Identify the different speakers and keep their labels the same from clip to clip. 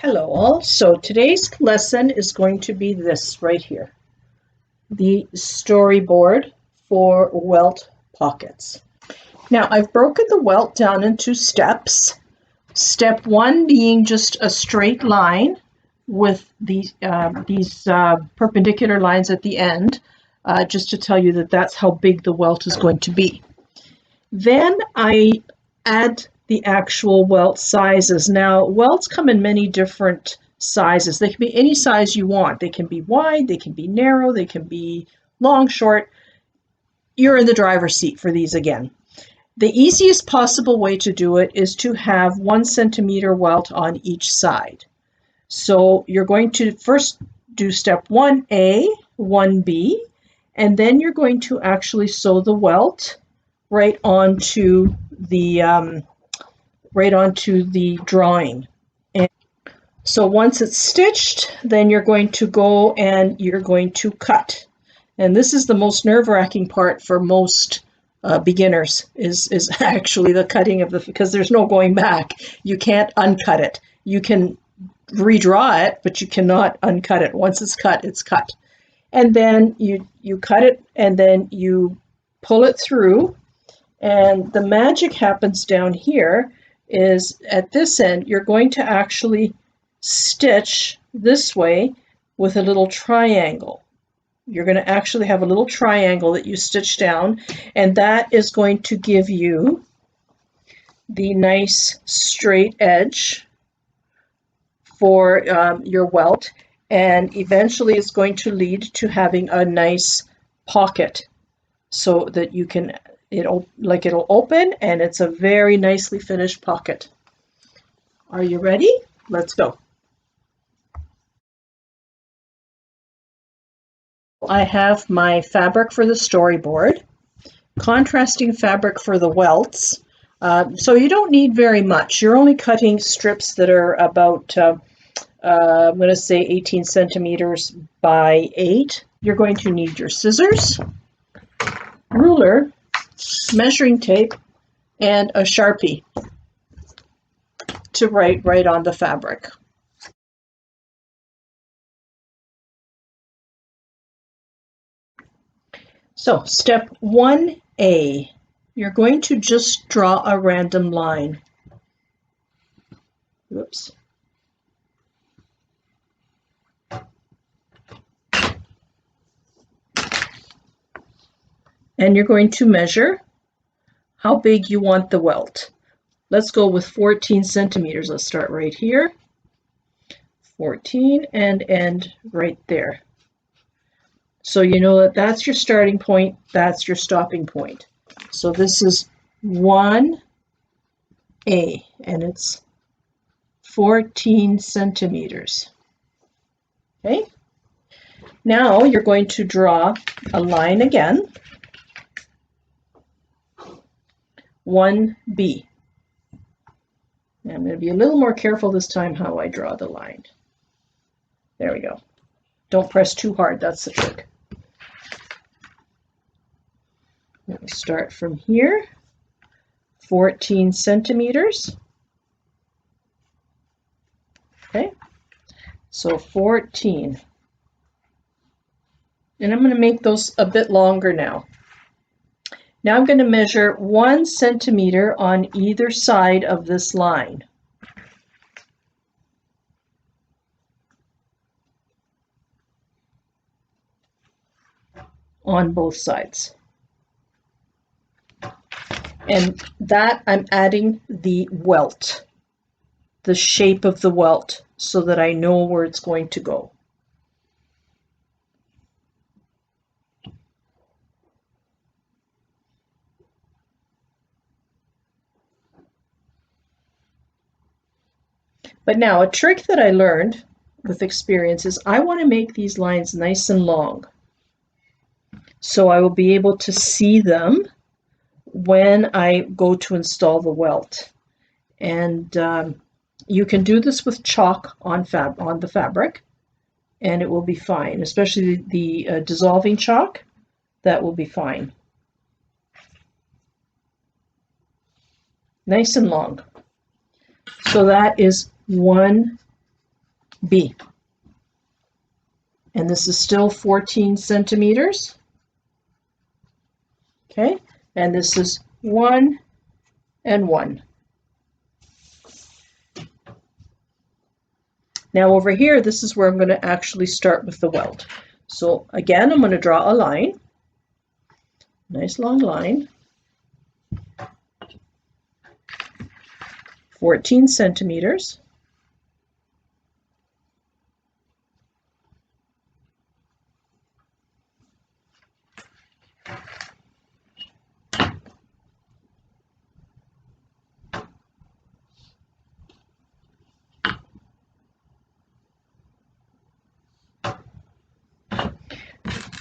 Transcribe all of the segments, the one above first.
Speaker 1: Hello all. So today's lesson is going to be this right here, the storyboard for Welt Pockets. Now I've broken the welt down into steps. Step one being just a straight line with these perpendicular lines at the end, just to tell you that that's how big the welt is going to be. Then I add the actual welt sizes. Now, welts come in many different sizes. They can be any size you want. They can be wide, they can be narrow, they can be long, short. You're in the driver's seat for these again. The easiest possible way to do it is to have 1 centimeter welt on each side. So you're going to first do step 1A, 1B, and then you're going to actually sew the welt right onto the drawing. And so once it's stitched, then you're going to go and you're going to cut. And this is the most nerve-wracking part for most beginners is actually the cutting of because there's no going back. You can't uncut it. You can redraw it, but you cannot uncut it. Once it's cut, it's cut. And then you cut it and then you pull it through. And the magic happens down here is at this end, you're going to actually stitch this way with a little triangle. You're going to actually have a little triangle that you stitch down, and that is going to give you the nice straight edge for your welt, and eventually it's going to lead to having a nice pocket so that you can it'll open and it's a very nicely finished pocket. Are you ready? Let's go. I have my fabric for the storyboard, contrasting fabric for the welts. So you don't need very much. You're only cutting strips that are about, I'm going to say 18 centimeters by 8. You're going to need your scissors, ruler, measuring tape, and a Sharpie to write on the fabric. So step 1A, you're going to just draw a random line. Whoops. And you're going to measure how big you want the welt. Let's go with 14 centimeters. Let's start right here. 14 and end right there. So you know that that's your starting point, that's your stopping point. So this is 1A, and it's 14 centimeters. Okay? Now you're going to draw a line again. 1B. And I'm going to be a little more careful this time how I draw the line. There we go. Don't press too hard, that's the trick. We'll start from here, 14 centimeters. Okay, so 14. And I'm going to make those a bit longer now. Now I'm going to measure 1 centimeter on either side of this line. On both sides. And that I'm adding the welt, the shape of the welt, so that I know where it's going to go. But now a trick that I learned with experience is I want to make these lines nice and long, so I will be able to see them when I go to install the welt. And you can do this with chalk on the fabric, and it will be fine, especially the dissolving chalk. That will be fine. Nice and long. So that is 1 B. And this is still 14 centimeters. Okay, and this is 1 and 1. Now over here, this is where I'm going to actually start with the welt. So again, I'm going to draw a line, nice long line, 14 centimeters.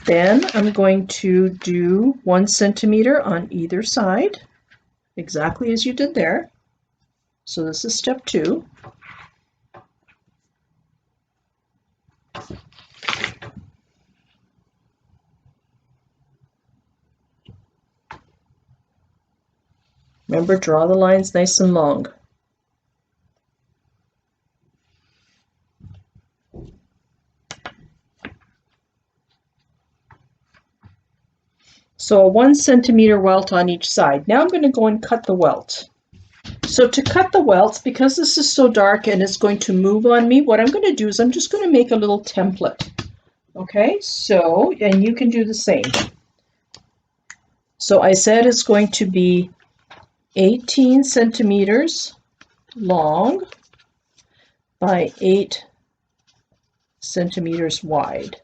Speaker 1: Then I'm going to do 1 centimeter on either side, exactly as you did there. So this is step 2. Remember, draw the lines nice and long. So a 1 centimeter welt on each side. Now I'm going to go and cut the welt. So to cut the welts, because this is so dark and it's going to move on me, what I'm going to do is I'm just going to make a little template. Okay, so, and you can do the same. So I said it's going to be 18 centimeters long by 8 centimeters wide.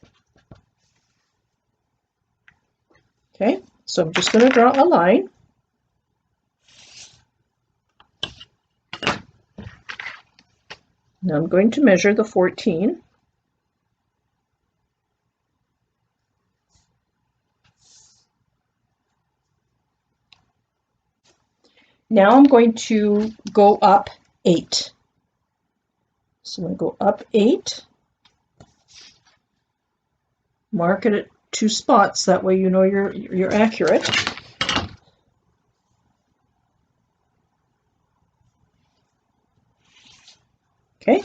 Speaker 1: Okay, so I'm just going to draw a line. Now I'm going to measure the 14. Now I'm going to go up 8. So I'm going to go up 8. Mark it at 2 spots, that way you know you're accurate. Okay,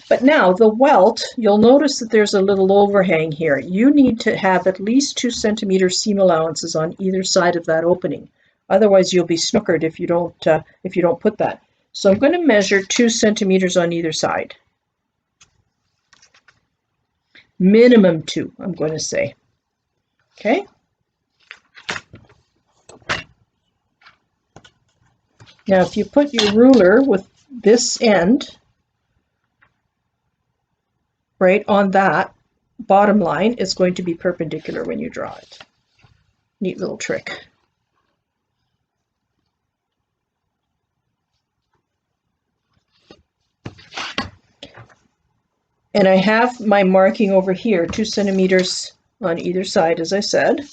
Speaker 1: but now the welt, you'll notice that there's a little overhang here. You need to have at least 2 centimeter seam allowances on either side of that opening. Otherwise, you'll be snookered if you don't put that. So I'm going to measure 2 centimeters on either side. Minimum 2, I'm going to say. Okay. Now, if you put your ruler with this end right on that bottom line, it's going to be perpendicular when you draw it. Neat little trick. And I have my marking over here, 2 centimeters on either side, as I said.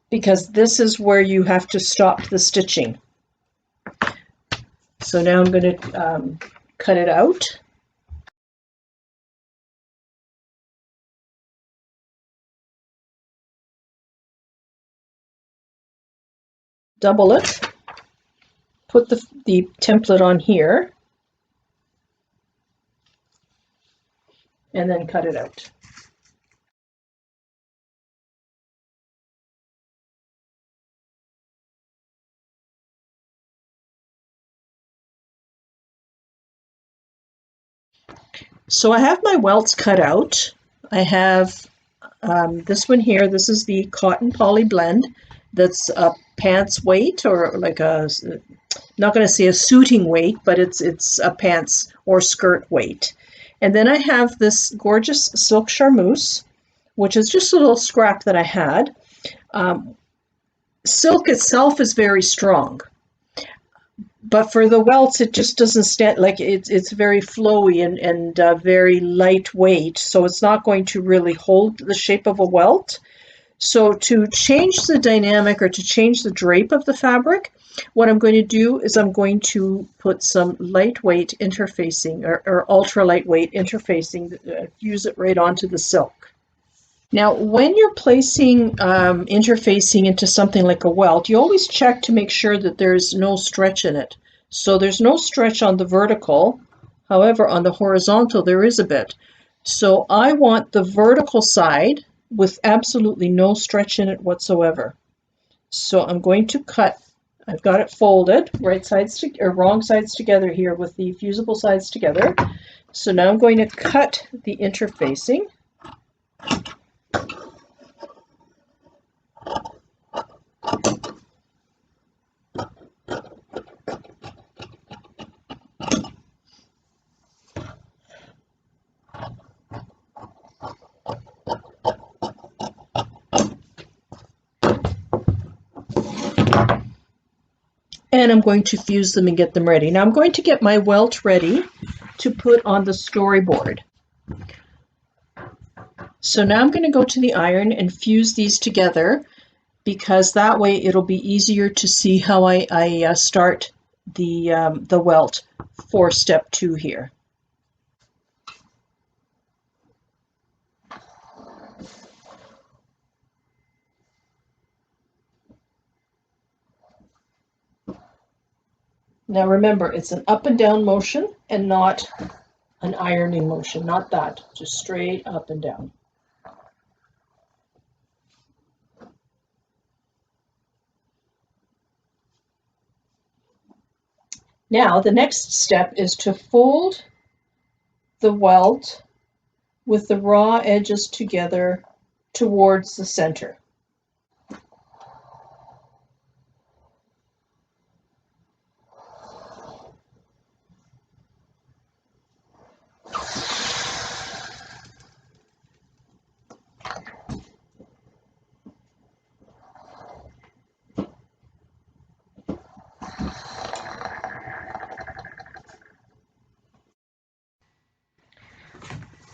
Speaker 1: Because this is where you have to stop the stitching. So now I'm going to cut it out. Double it. Put the template on here. And then cut it out. So I have my welts cut out. I have this one here. This is the cotton poly blend. That's a pants weight, or like a, not going to say a suiting weight, but it's a pants or skirt weight. And then I have this gorgeous silk charmeuse, which is just a little scrap that I had. Silk itself is very strong. But for the welts, it just doesn't stand, like it's very flowy and very lightweight, so it's not going to really hold the shape of a welt. So to change the dynamic, or to change the drape of the fabric, what I'm going to do is I'm going to put some lightweight interfacing, or ultra lightweight interfacing, use it right onto the silk. Now, when you're placing interfacing into something like a welt, you always check to make sure that there's no stretch in it. So there's no stretch on the vertical. However, on the horizontal, there is a bit. So I want the vertical side with absolutely no stretch in it whatsoever. So I'm going to cut. I've got it folded, right sides to, or wrong sides together here with the fusible sides together. So now I'm going to cut the interfacing. And I'm going to fuse them and get them ready. Now I'm going to get my welt ready to put on the storyboard. So now I'm going to go to the iron and fuse these together, because that way it'll be easier to see how I start the welt for step 2 here. Now remember, it's an up and down motion and not an ironing motion, not that, just straight up and down. Now the next step is to fold the welt with the raw edges together towards the center.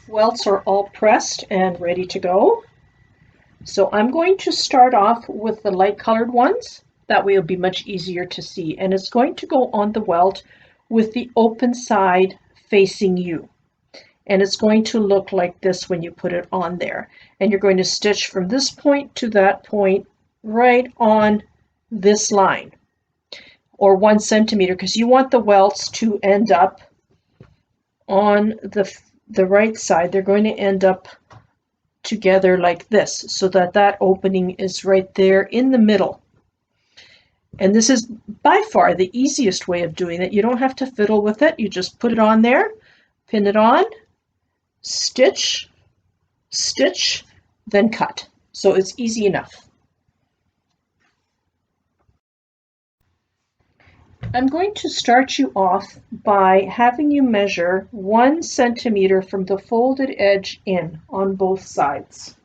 Speaker 1: Welts are all pressed and ready to go. So I'm going to start off with the light colored ones. That way it'll be much easier to see. And it's going to go on the welt with the open side facing you. And it's going to look like this when you put it on there. And you're going to stitch from this point to that point right on this line, or 1 centimeter, because you want the welts to end up on the right side. They're going to end up together like this, so that that opening is right there in the middle. And this is by far the easiest way of doing it. You don't have to fiddle with it. You just put it on there, pin it on, stitch, stitch, then cut. So it's easy enough. I'm going to start you off by having you measure 1 centimeter from the folded edge in on both sides.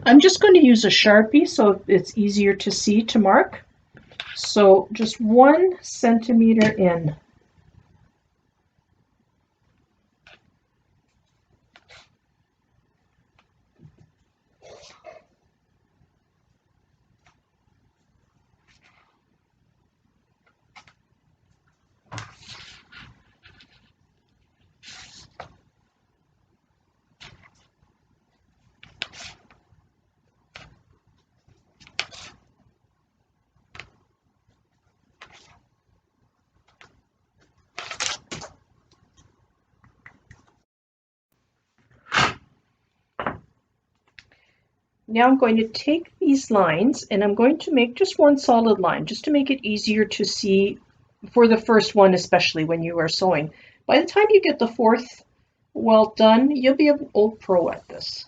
Speaker 1: I'm just going to use a Sharpie so it's easier to see to mark. So just 1 centimeter in. Now I'm going to take these lines and I'm going to make just 1 solid line, just to make it easier to see for the first one, especially when you are sewing. By the time you get the 4th welt done, you'll be an old pro at this.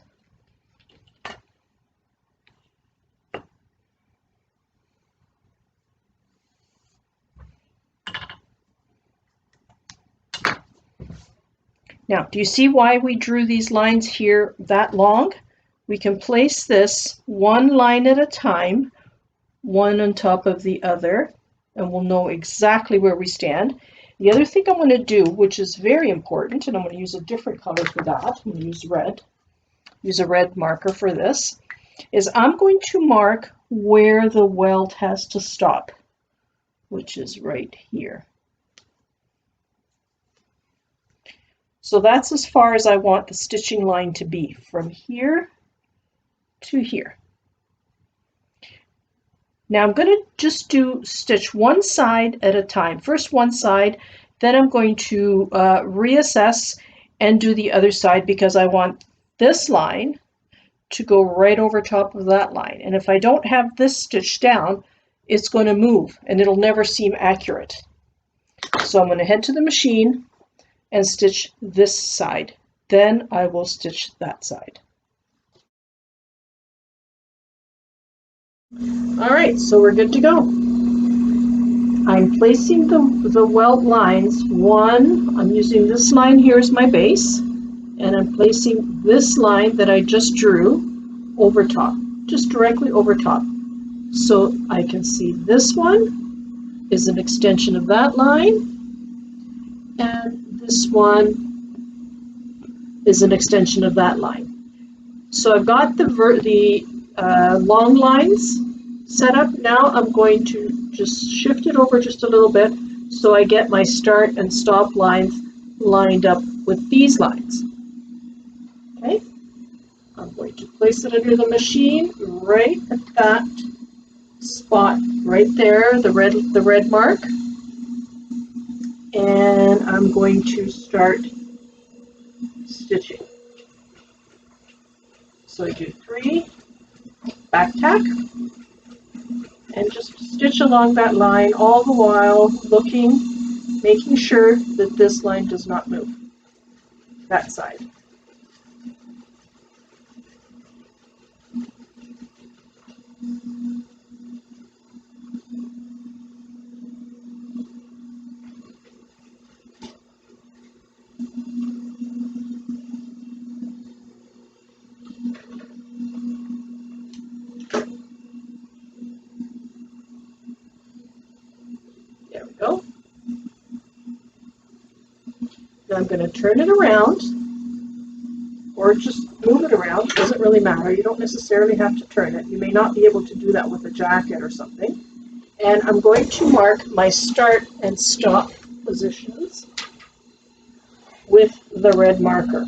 Speaker 1: Now, do you see why we drew these lines here that long? We can place this 1 line at a time, one on top of the other, and we'll know exactly where we stand. The other thing I'm going to do, which is very important, and I'm going to use a different color for that, I'm going to use red, use a red marker for this, is I'm going to mark where the welt has to stop, which is right here. So that's as far as I want the stitching line to be, from here to here. Now I'm going to just stitch one side at a time. First one side, then I'm going to reassess and do the other side because I want this line to go right over top of that line. And if I don't have this stitched down, it's going to move and it'll never seem accurate. So I'm going to head to the machine and stitch this side. Then I will stitch that side. All right, so we're good to go. I'm placing the welt lines. I'm using this line here as my base, and I'm placing this line that I just drew over top, just directly over top. So I can see this one is an extension of that line, and this one is an extension of that line. So I've got the long lines set up. Now I'm going to just shift it over just a little bit so I get my start and stop lines lined up with these lines. Okay, I'm going to place it under the machine right at that spot right there, the red mark, and I'm going to start stitching. So I do 3 back tack and just stitch along that line all the while looking, making sure that this line does not move, that side. There we go. Now I'm going to turn it around, or just move it around. It doesn't really matter. You don't necessarily have to turn it. You may not be able to do that with a jacket or something. And I'm going to mark my start and stop positions with the red marker.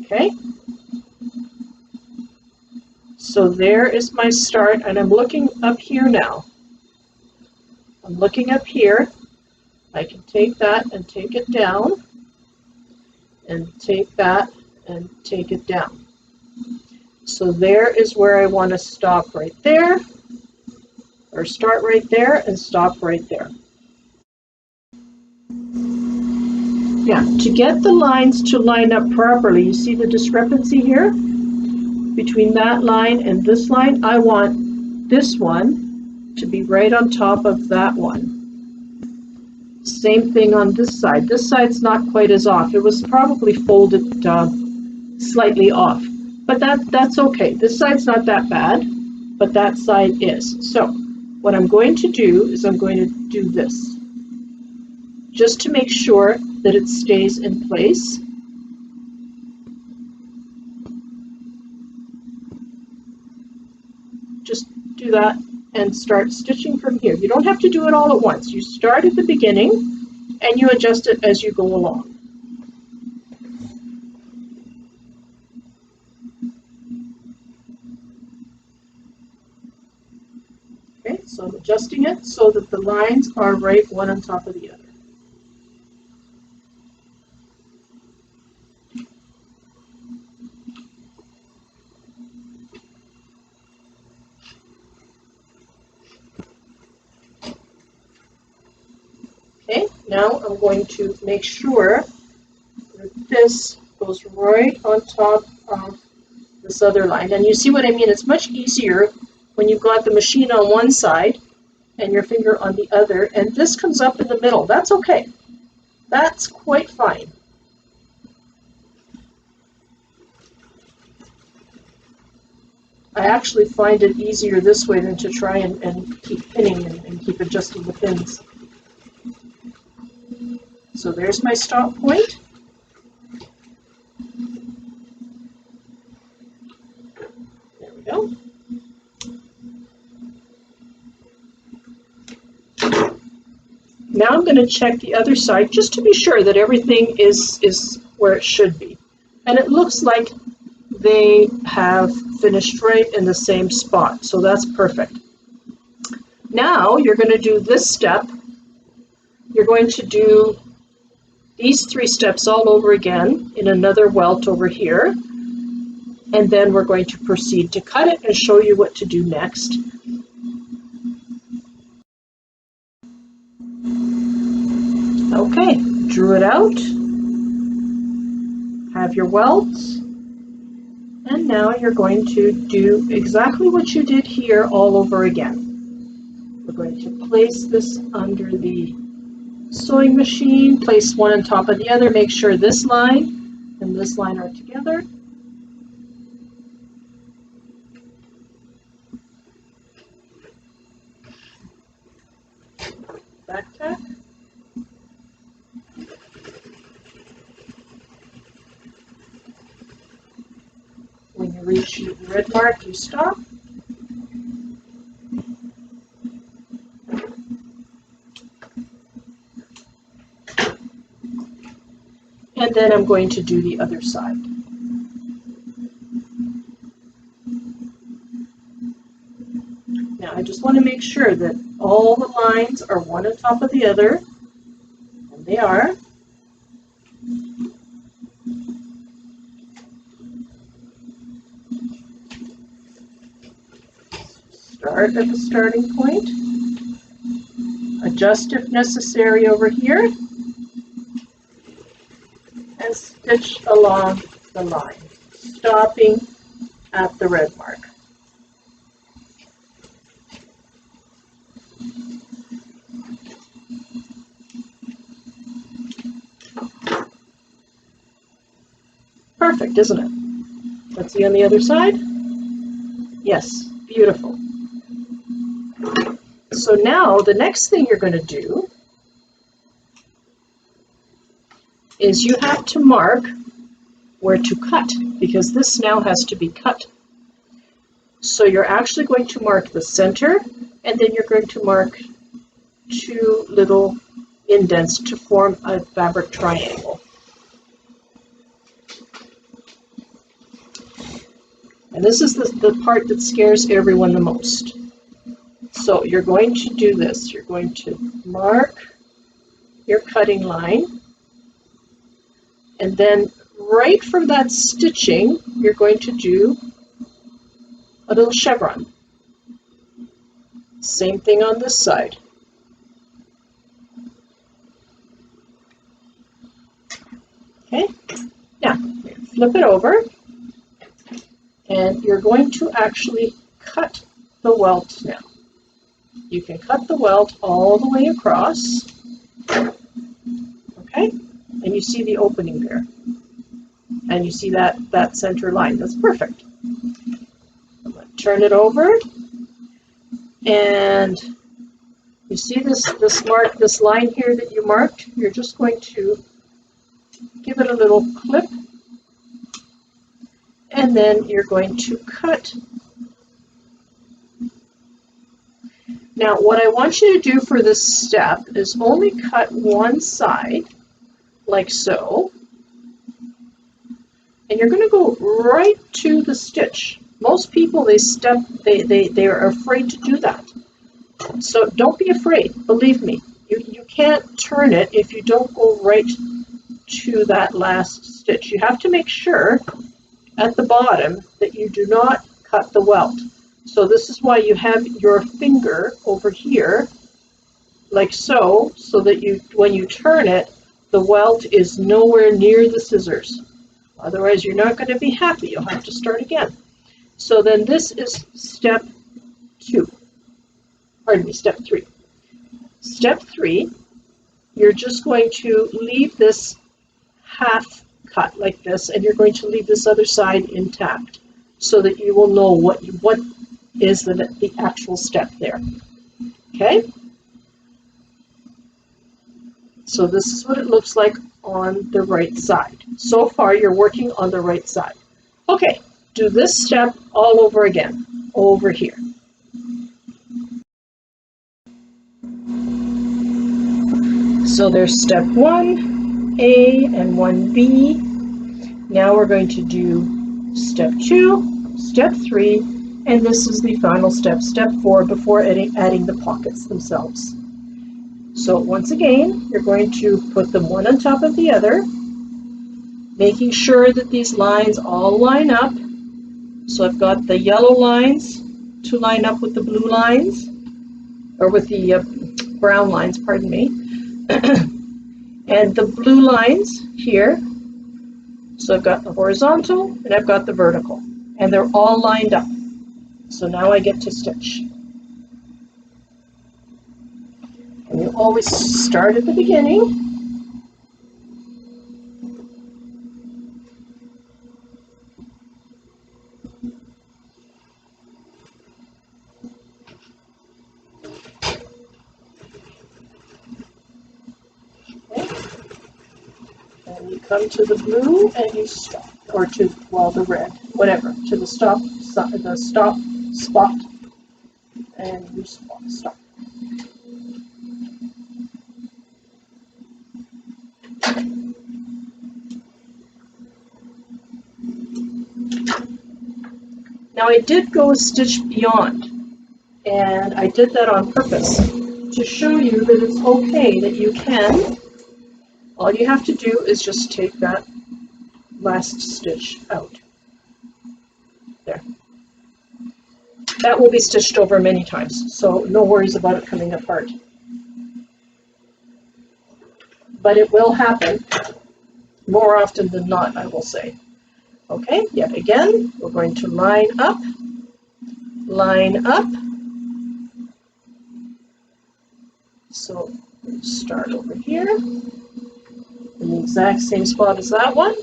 Speaker 1: Okay? So there is my start, and I'm looking up here now. I'm looking up here. I can take that and take it down, and take that and take it down. So there is where I want to stop right there, or start right there and stop right there. Yeah, to get the lines to line up properly, you see the discrepancy here between that line and this line? I want this one to be right on top of that one. Same thing on this side. This side's not quite as off. It was probably folded slightly off, but that's okay. This side's not that bad, but that side is. So what I'm going to do is I'm going to do this, just to make sure that it stays in place. Just do that and start stitching from here. You don't have to do it all at once. You start at the beginning and you adjust it as you go along. Okay, so I'm adjusting it so that the lines are right one on top of the other. Okay, now I'm going to make sure that this goes right on top of this other line. And you see what I mean? It's much easier when you've got the machine on one side and your finger on the other, and this comes up in the middle. That's okay. That's quite fine. I actually find it easier this way than to try and keep pinning and keep adjusting the pins. So there's my stop point. There we go. Now I'm going to check the other side just to be sure that everything is where it should be. And it looks like they have finished right in the same spot. So that's perfect. Now you're going to do this step. You're going to do these 3 steps all over again in another welt over here. And then we're going to proceed to cut it and show you what to do next. Okay, drew it out. Have your welts. And now you're going to do exactly what you did here all over again. We're going to place this under the sewing machine, place one on top of the other, make sure this line and this line are together. Back tack. When you reach the red mark, you stop. And then I'm going to do the other side. Now I just want to make sure that all the lines are one on top of the other, and they are. Start at the starting point, adjust if necessary over here, and stitch along the line, stopping at the red mark. Perfect, isn't it? Let's see on the other side. Yes, beautiful. So now the next thing you're going to do is you have to mark where to cut, because this now has to be cut. So you're actually going to mark the center, and then you're going to mark 2 little indents to form a fabric triangle. And this is the part that scares everyone the most. So you're going to do this. You're going to mark your cutting line, and then right from that stitching, you're going to do a little chevron. Same thing on this side. Okay, now flip it over, and you're going to actually cut the welt now. You can cut the welt all the way across, okay? And you see the opening there. And you see that center line. That's perfect. I'm going to turn it over, and you see this line here that you marked? You're just going to give it a little clip, and then you're going to cut. Now, what I want you to do for this step is only cut one side, like so, and you're going to go right to the stitch. Most people, they are afraid to do that. So don't be afraid, believe me. You can't turn it if you don't go right to that last stitch. You have to make sure at the bottom that you do not cut the welt. So this is why you have your finger over here, like so, so that when you turn it, the welt is nowhere near the scissors. Otherwise, you're not going to be happy. You'll have to start again. So then this is step 2. Pardon me, step 3. Step 3, you're just going to leave this half cut like this, and you're going to leave this other side intact so that you will know what is the actual step there. Okay? So this is what it looks like on the right side. So far, you're working on the right side. Okay, do this step all over again, over here. So there's step 1A and 1B. Now we're going to do step 2, step 3, and this is the final step, step 4, before adding the pockets themselves. So once again, you're going to put them one on top of the other, making sure that these lines all line up. So I've got the yellow lines to line up with the blue lines, or with the brown lines, pardon me, and the blue lines here. So I've got the horizontal and I've got the vertical, and they're all lined up. So now I get to stitch. And you always start at the beginning. And you come to the blue and you stop, or to, well, the red, whatever, to the stop spot, and you stop. Now I did go a stitch beyond, and I did that on purpose to show you that it's okay, that you can. All you have to do is just take that last stitch out. There. That will be stitched over many times, so no worries about it coming apart. But it will happen more often than not, I will say. Okay, yet again, we're going to line up, so start over here, in the exact same spot as that one.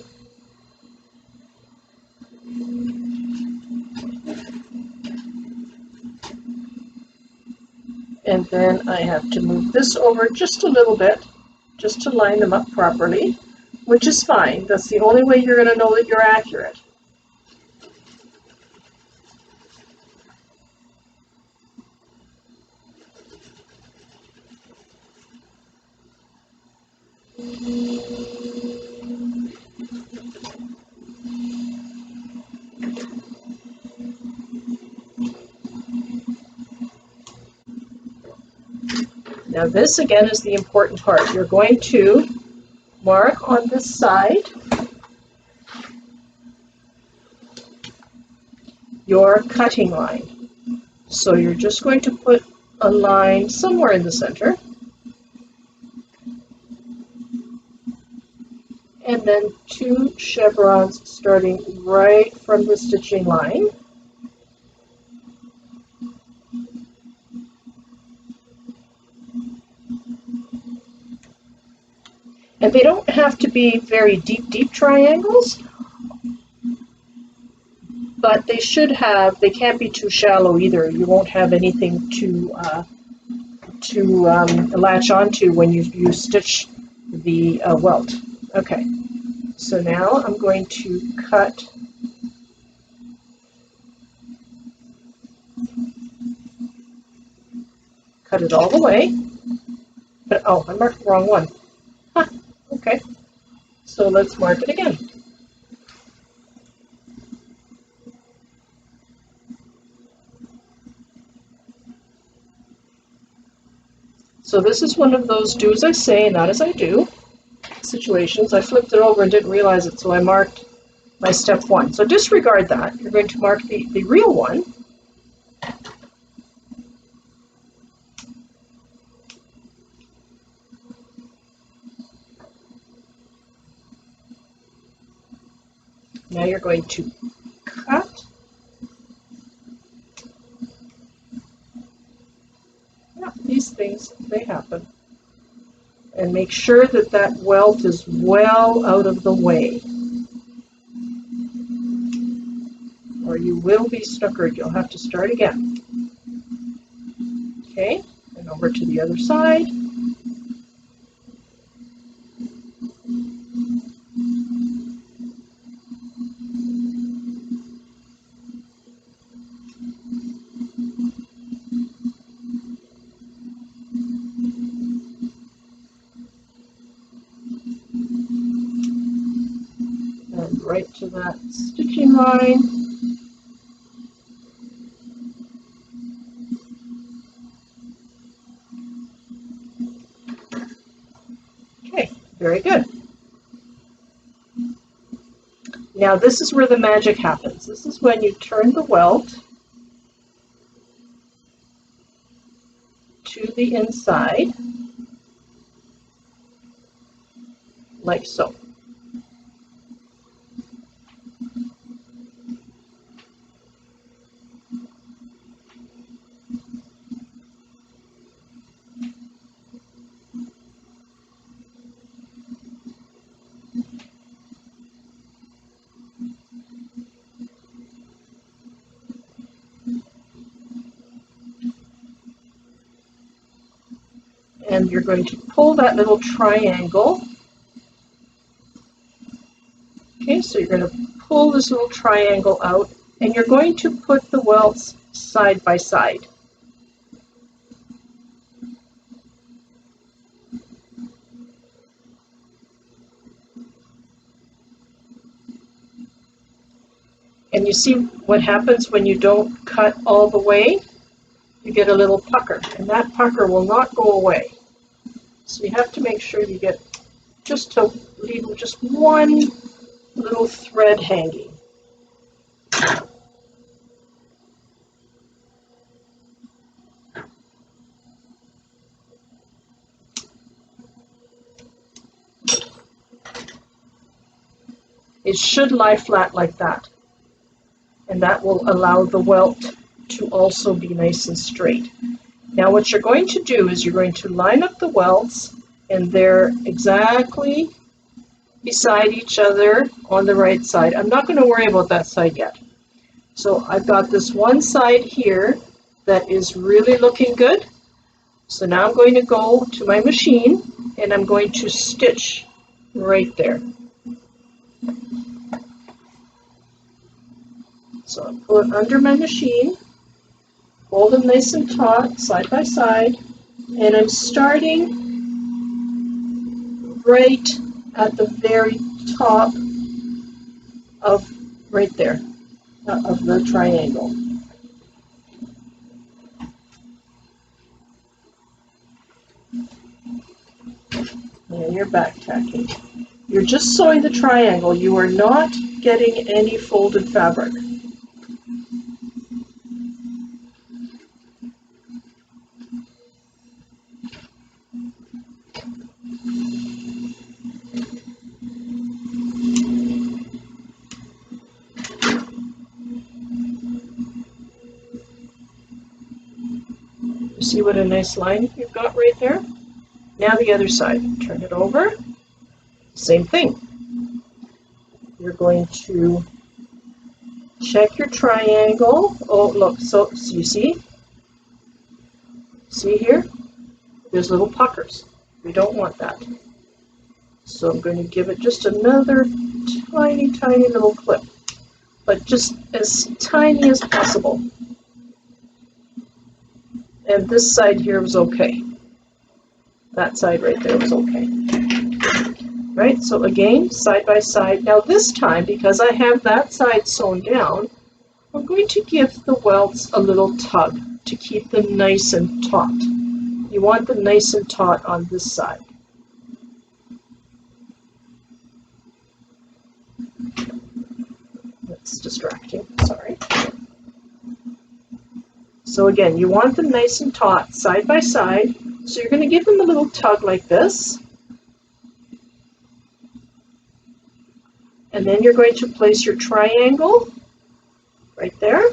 Speaker 1: And then I have to move this over just a little bit, just to line them up properly, which is fine. That's the only way you're going to know that you're accurate. Now this again is the important part. You're going to mark on this side your cutting line. So you're just going to put a line somewhere in the center, and then 2 chevrons starting right from the stitching line. And they don't have to be very deep triangles, but they should have, they can't be too shallow either. You won't have anything to latch onto when you stitch the welt. Okay, so now I'm going to cut it all the way. But oh, I marked the wrong one. Huh, okay, so let's mark it again. So this is one of those do as I say, not as I do situations. I flipped it over and didn't realize it, so I marked my step 1. So disregard that. You're going to mark the real one. Now you're going to cut. Yeah, these things, they happen. And make sure that that welt is well out of the way, or you will be snookered. You'll have to start again. Okay, and over to the other side. And right to that stitching line. Very good. Now this is where the magic happens. This is when you turn the welt to the inside, like so. And you're going to pull that little triangle. Okay, so you're going to pull this little triangle out, and you're going to put the welts side by side. And you see what happens when you don't cut all the way? You get a little pucker, and that pucker will not go away. So you have to make sure you get just to leave just one little thread hanging. It should lie flat like that, and that will allow the welt to also be nice and straight. Now what you're going to do is you're going to line up the welts, and they're exactly beside each other on the right side. I'm not going to worry about that side yet. So I've got this one side here that is really looking good. So now I'm going to go to my machine, and I'm going to stitch right there. So I pull it under my machine, hold them nice and taut, side by side, and I'm starting right at the very top of right there, of the triangle. And you're back tacking. You're just sewing the triangle. You are not getting any folded fabric. You see what a nice line you've got right there? Now the other side. Turn it over. Same thing. You're going to check your triangle. Oh, look, so you see? See here? There's little puckers. We don't want that. So I'm going to give it just another tiny, tiny little clip, but just as tiny as possible. And this side here was okay. That side right there was okay. Right, so again, side by side. Now this time, because I have that side sewn down, I'm going to give the welts a little tug to keep them nice and taut. You want them nice and taut on this side. That's distracting, sorry. So again, you want them nice and taut, side by side. So you're going to give them a little tug like this. And then you're going to place your triangle right there.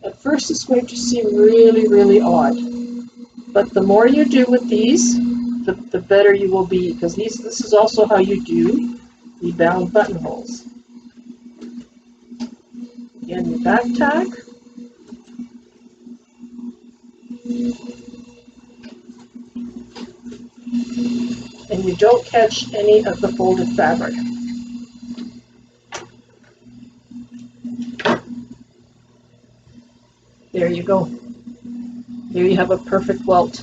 Speaker 1: At first it's going to seem really, really odd. But the more you do with these, the better you will be, because this is also how you do the bound buttonholes. Again, your back tack. And you don't catch any of the folded fabric. There you go. There you have a perfect welt.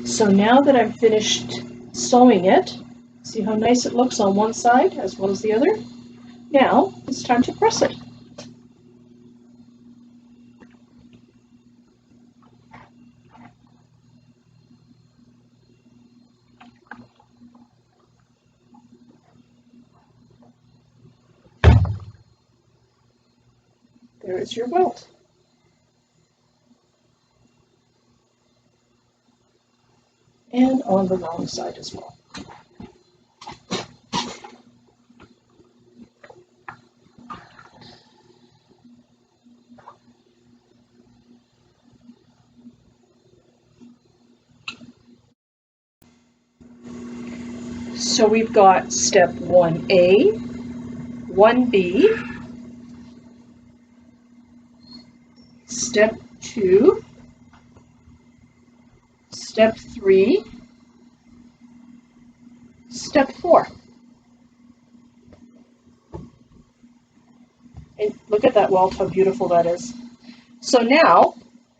Speaker 1: So now that I've finished sewing it, see how nice it looks on one side as well as the other? Now it's time to press it. There is your welt. And on the wrong side as well. So we've got step 1A, 1B, step 2, step 3, step 4. And look at that welt, how beautiful that is. So now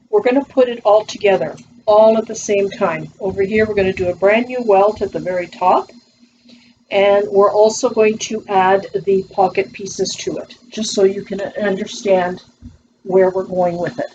Speaker 1: we're going to put it all together, all at the same time. Over here we're going to do a brand new welt at the very top. And we're also going to add the pocket pieces to it, just so you can understand where we're going with it.